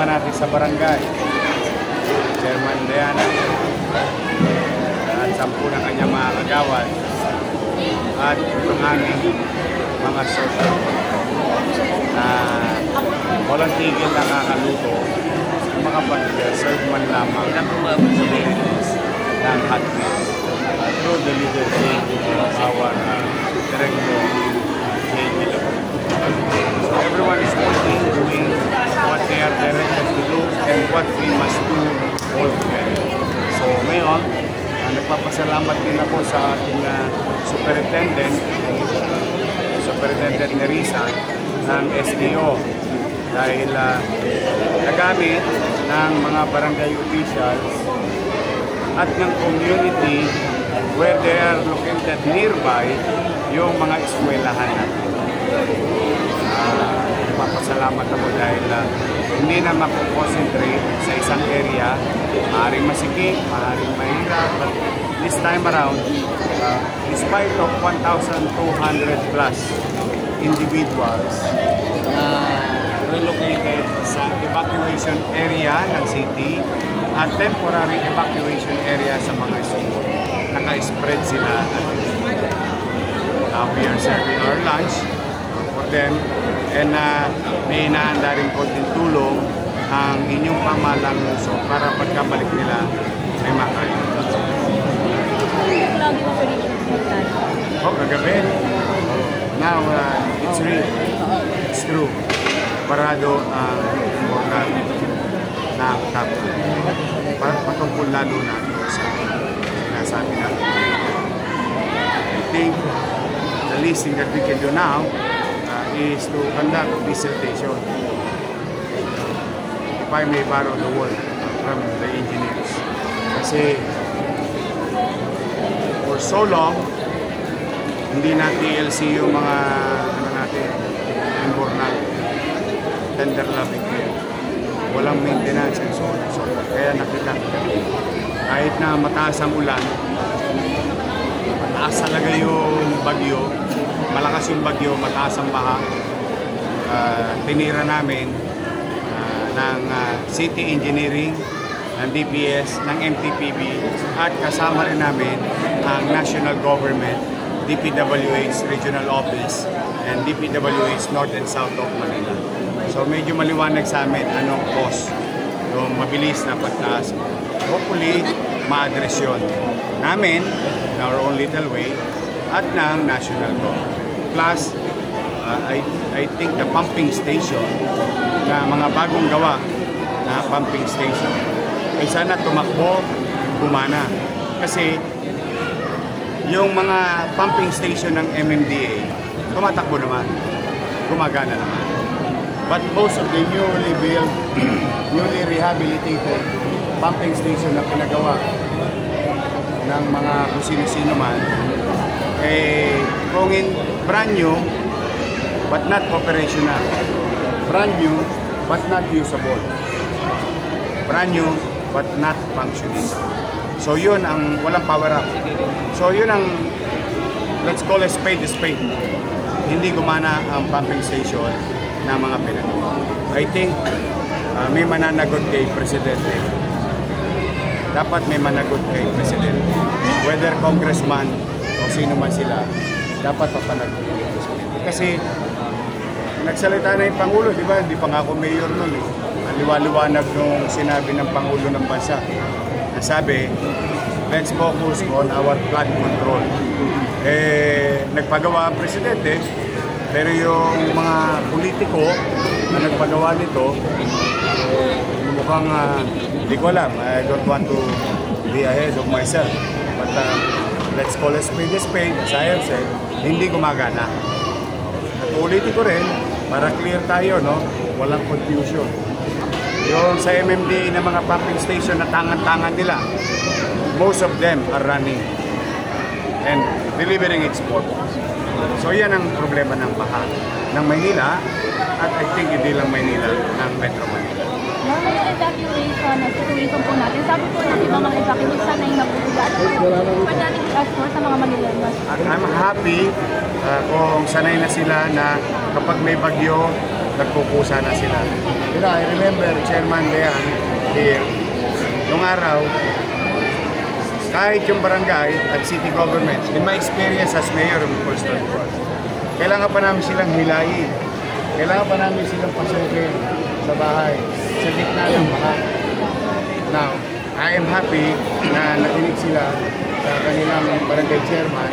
kasama natin sa barangay, Chairman Diana, at 10 na kanyang mga kagawad, at ang aming mga social na walang tigil na nakakaluto sa mga pag-serve man lamang ng communities ng hot meals through the leadership of our director, J.P. So everyone is working, doing what they are directed to do and what we must do all together. So ngayon, nagpapasalamat din ako sa ating Superintendent Nerissa ng SDO dahil nagamit ng mga barangay officials at ng community where they are located nearby yung mga eskwelahan natin. Papasalamat ako dahil hindi na mako-concentrate sa isang area, maaaring masikip, maaaring mahirap, but this time around, despite of 1,200 plus individuals relocated sa evacuation area ng city at temporary evacuation area sa mga school, naka-spread sila. We are serving our lunch for them and may inaanda rin konting tulong ang inyong pamalang muso para pagkabalik nila ay makain. Oh, kagabi. Now, it's real. It's true. Parado ang important na tapos. Patungkol lalo na sa sinasabi natin. I think the least thing that we can do now is to conduct dissertation. If I may borrow the word from the engineers. Kasi for so long, hindi na TLC yung mga natin, invernal, tender loving care. Walang maintenance and so on and so on. Kaya nakita kahit na mataas ang ulan, mataas talaga yung bagyo, malakas yung bagyo, mataas ang baha, tinira namin ng City Engineering, ng DPS, ng MTPB, at kasama rin namin ang National Government, DPWH Regional Office, and DPWH North and South of Manila. So medyo maliwanag sa amin anong cause yung mabilis na pagtaas. Hopefully, ma-address yun namin in our own little way at ng national government. Plus, I think the pumping station na mga bagong gawa na pumping station ay sana tumakbo, gumana. Kasi yung mga pumping station ng MMDA tumatakbo naman, gumagana naman. But most of the newly built, newly rehabilitated pumping station na pinagawa ng mga kung sino-sino man, kung brand new, but not operational. Brand new, but not usable. Brand new, but not functioning. So yun ang walang power up. So yun ang, let's call a spade. Hindi gumana ang pumping station na mga pinagawa. I think may mananagot kay Presidente. Dapat may managot kay Presidente. Whether congressman o sino man sila, dapat papanagot kay Presidente. Kasi nagsalita na yung Pangulo, di ba? Hindi pa nga ako mayor nun eh. Ang liwaliwanag nung sinabi ng Pangulo ng bansa. Nasabi, let's focus on our flood control. Nagpagawa ang Presidente, pero yung mga politiko na nagpagawa nito, mukhang hindi ko alam. I don't want to be ahead of myself. But let's call a spade, as I have said, hindi gumagana. At politiko rin, para clear tayo, no? Walang confusion. Yung sa MMD na mga pumping station na tangan-tangan nila, most of them are running and delivering export. So yan ang problema ng baha ng Maynila at I think hindi lang Maynila, ng Metro Manila. Yung evacuation na situation po natin, sabi po ng ibang mga evacuation sana yung nabubuga. Ano po pwede i-assure sa mga Manileños? I'm happy kung sanay na sila na kapag may bagyo, nagkukusa na sila. You know, I remember Chairman Leon here, nung araw, kahit yung barangay at city government, in my experience as mayor of Bicol, kailangan pa namin silang hilayin. Kailangan pa namin silang pasukin sa bahay, sa gitna ng baha. Now, I am happy na nakinig sila sa kanilang barangay chairman,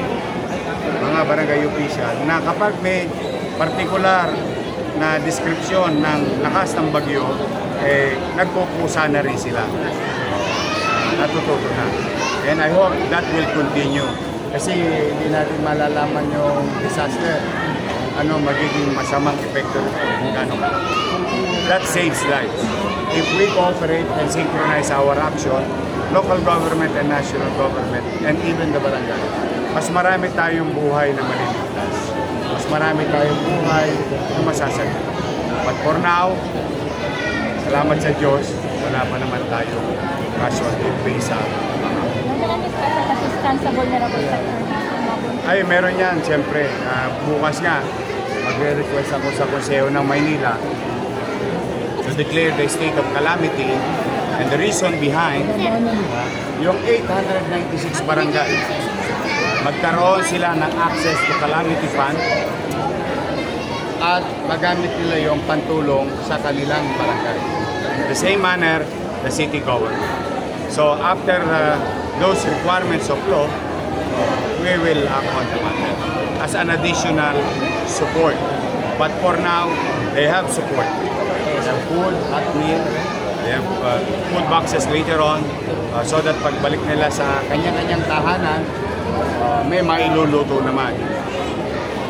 mga barangay official, na kapag may particular na description ng lakas ng bagyo, nagkukusa na rin sila. Natututo na. And I hope that will continue. Kasi hindi natin malalaman yung disaster, ano magiging masamang epekto kung gano'n. That saves lives. If we cooperate and synchronize our action, local government and national government, and even the barangay, mas marami tayong buhay na maliligtas. Mas marami tayong buhay na masasagin. But for now, salamat sa Diyos, wala pa naman tayong casualty based sa mga. Marami special assistance sa vulnerable sector. Ay, meron yan, siyempre. Bukas nga, magre-request ako sa Konseho ng Maynila to declare the state of calamity, and the reason behind yung 896 barangay magkaroon sila ng access to calamity fund at magamit nila yung pantulong sa kanilang barangay. In the same manner, the city government. So after those requirements of law, we will act on the matter as an additional support. But for now, they have support. They have food, hot meal, they have food boxes later on, so that pagbalik nila sa kanya-kanyang tahanan, may mailuluto naman.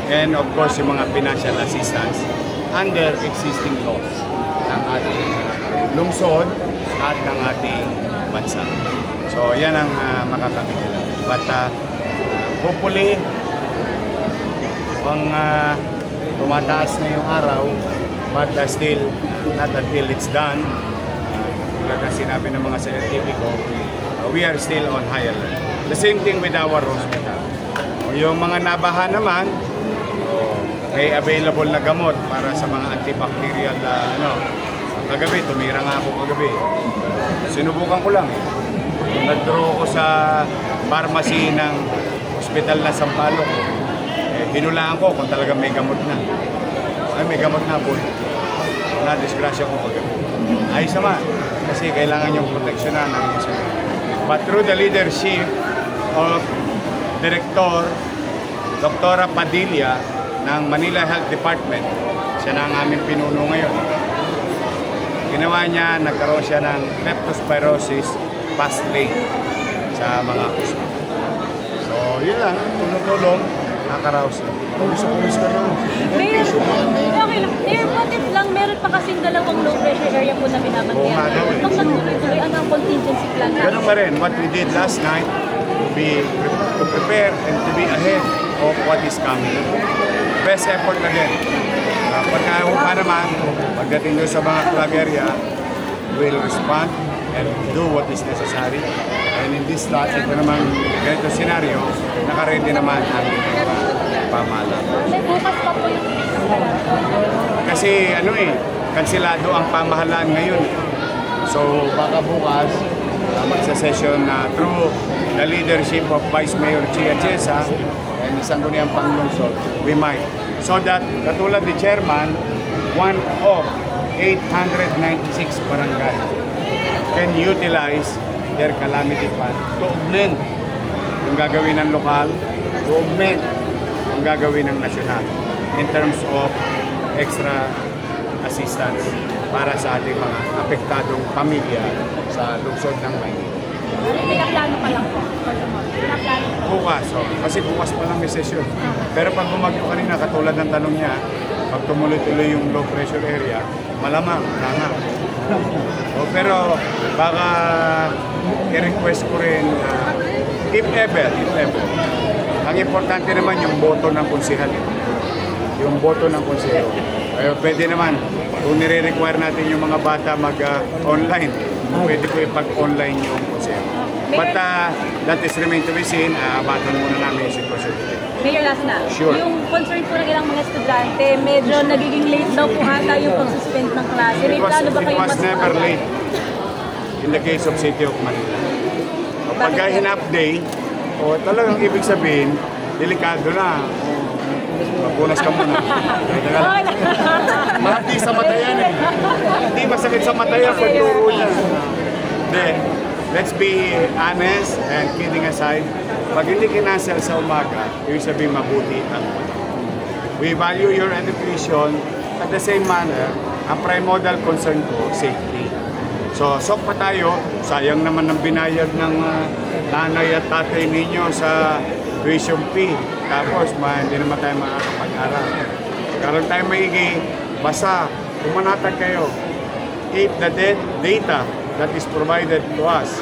And of course, yung mga financial assistance under existing laws ng ating lungsod at ng ating bansa. So yan ang makakamit nila. But hopefully, pang tumataas na yung araw, but still, not until it's done, tulad na sinabi ng mga scientifico, we are still on high alert. The same thing with our hospital. Yung mga nabaha naman, may available na gamot para sa mga antibacterial kagabi, tumira nga ako kagabi. Sinubukan ko lang. Nag-draw ko sa pharmacy ng hospital na Sampaloc. Hinulaan ko kung talagang may gamot na. Ay, may gamot na po. Na-disgrasya ko kagabi. Ayos naman, kasi kailangan yung proteksyonan ng isa. But through the leadership of Director Dr. Padilla ng Manila Health Department, siya na ang aming pinuno ngayon. Ginawa niya, nagkaroon siya ng leptospirosis fast lane sa mga hospital. So, yun lang, tulong-tulong, nakaraos. Pulis ka rin. Mayor, okay lang. Mayor, what if lang meron pa kasing dalawang low pressure area po na binabantayan? Nung nagtuloy-tuloy, ano ang contingency plan natin? Ganun pa rin, what we did last night, to prepare and to be ahead of what is coming. Best effort na din. Pagkaho pa naman, pagdating doon sa mga flag area, we'll respond and do what is necessary. And in this slot, ito naman, ganito scenario, naka-ready naman ang pamahalaan. Bukas pa po yung Kasi kansilado ang pamahalaan ngayon. So baka bukas, magsa-session na through the leadership of Vice Mayor Chia Chesa and isang ang Panglungsod, we might. So that, katulad ni Chairman, one of 896 barangay can utilize their calamity fund to augment yung gagawin ng lokal, to augment yung gagawin ng nasyonal in terms of extra assistance para sa ating mga apektadong pamilya sa lungsod ng Maynila. Pinaplano pa lang po. Pinaplano po. Bukas, kasi bukas pa lang may session. Pero pag bumagyo kanina, katulad ng tanong niya, pag tumuloy-tuloy yung low pressure area, malamang, nga. Pero baka i-request ko rin, if ever, ang importante naman yung boto ng konsehal. Yung boto ng konsehal. Pwede naman, kung nire-require natin yung mga bata mag-online, pwede ko ipag-online yung konsep. But that is remain to be seen. Abaton muna namin yung sitwasyon. Mayor, last na. Sure. Yung concern po ng ilang mga estudyante, medyo nagiging late daw po ata yung pag-suspend ng klase. May plano ba It kayong was never late in the case of City of Manila. Pagka hinap day, talagang ibig sabihin, delikado na. Magpunas ka muna. Hindi sa mata yan eh. Hindi masakit sa mata yan pag turo niya. Hindi. Let's be honest and kidding aside. Pag hindi kinansel sa umaga, ibig sabihin mabuti ang we value your education. At the same manner, ang primordial concern ko, safety. So, sok pa tayo. Sayang naman ang binayad ng nanay at tatay ninyo sa tuition fee. Tapos, hindi naman tayo makakapag-aral. Karoon tayo maigi, basta pumanatag kayo. If the data that is provided to us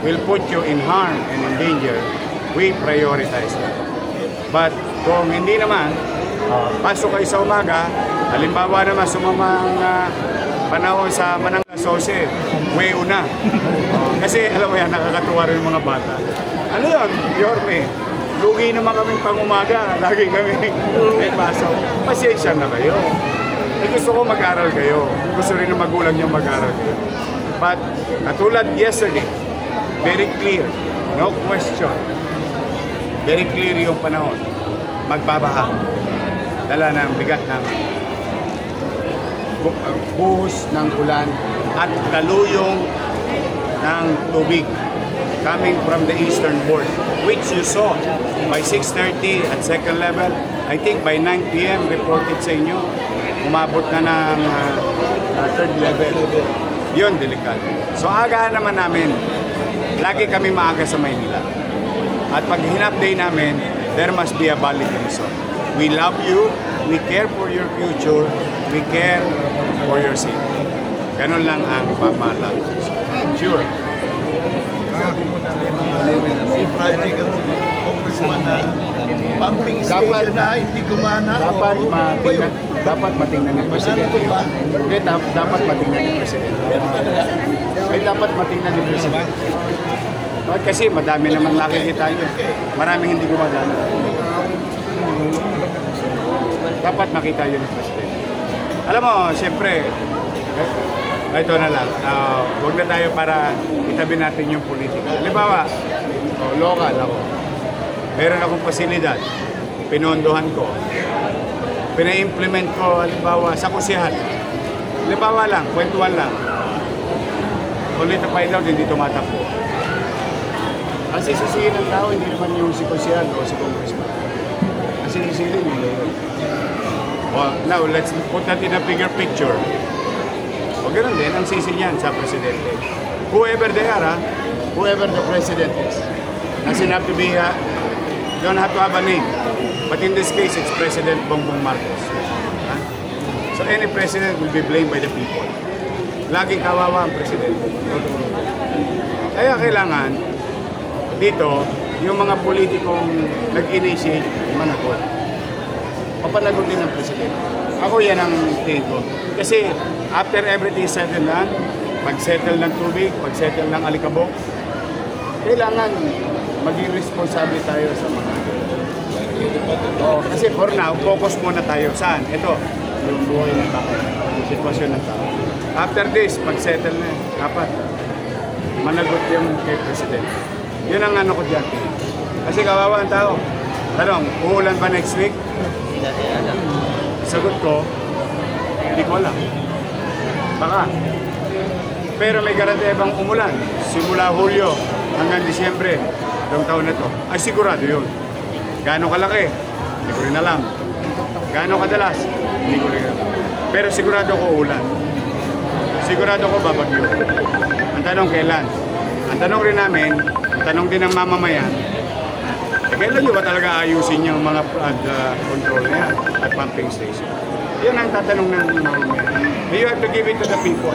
will put you in harm and in danger, we prioritize that. But kung hindi naman, pasok kayo sa umaga, halimbawa naman sumamang panahon sa Manang Asose, way una. Kasi alam mo yan, nakakatuwa rin yung mga bata. Ano yun, Yorme? Lugi naman kaming pangumaga, lagi kami may pasok. Pasensya na kayo. Gusto ko mag-aral kayo. Gusto rin ng magulang nyo mag-aral kayo. But katulad yesterday, very clear, no question. Very clear yung panahon. Magbabaha. Dala ng bigat ng buhos ng ulan at taluyong ng tubig coming from the eastern border, which you saw by 6:30 at second level. I think by 9 p.m. reported sa inyo, umabot na ng third level. Yun, delikado. So agahan naman namin, lagi kami maaga sa Maynila. At pag hinap day namin, there must be a valid reason. We love you, we care for your future, we care for your safety. Ganun lang ang pamahalaan. Sure. Si Friday ka congressman na pumping station na hindi gumana. Dapat matingnan ng Presidente. Okay, dapat matingnan ng Presidente. Ay, dapat matingnan ng Presidente. Kasi madami naman nakikita yun. Maraming hindi gumagana. Dapat makita yun ng Presidente. Alam mo, siyempre, ito na lang. Huwag na tayo para itabi natin yung politika. Halimbawa, local ako. Meron akong pasilidad. Pinondohan ko. Pina-implement ko, halimbawa, sa kusihan. Halimbawa lang, kwentuhan lang. Only to find out, hindi tumatakbo. Ang sisisihin ng tao, hindi naman yung si kusihan o si congressman. Ang sisisihin yun. Well, now, let's put that in a bigger picture. O ganun din, ang sisi niyan sa presidente. Whoever they are, whoever the president is. Doesn't have to be, don't have to have a name. But in this case, it's President Bongbong Marcos. So any president will be blamed by the people. Laging kawawa ang presidente. Kaya kailangan, dito, yung mga politikong nag-initiate, managot. Papanagot din ng presidente. Ako yan ang tingin ko. Kasi after everything settled na, pag-settle ng tubig, pag-settle ng alikabok, kailangan maging responsable tayo sa mga kasi for now, focus muna tayo saan? Ito, yung buhay ng tao, yung sitwasyon ng tao. After this, pag-settle na, dapat managot yung kay President. Yun ang ano ko dyan. Kasi kawawa ang tao. Tanong, uulan ba next week? Sagot ko, hindi ko alam. Baka. Pero may garantiya bang umulan? Simula Hulyo hanggang Disyembre, itong taon na to. Ay sigurado yun. Gaano kalaki? Hindi ko rin alam. Gaano kadalas? Hindi ko rin alam. Pero sigurado ko ulan. Sigurado ko babagyo. Ang tanong kailan? Ang tanong rin namin, ang tanong din ng mamamayan, kailan nyo ba talaga ayusin yung mga flood control na yan at pumping station? Yan ang tatanong ng mamamayan. You have to give it to the people.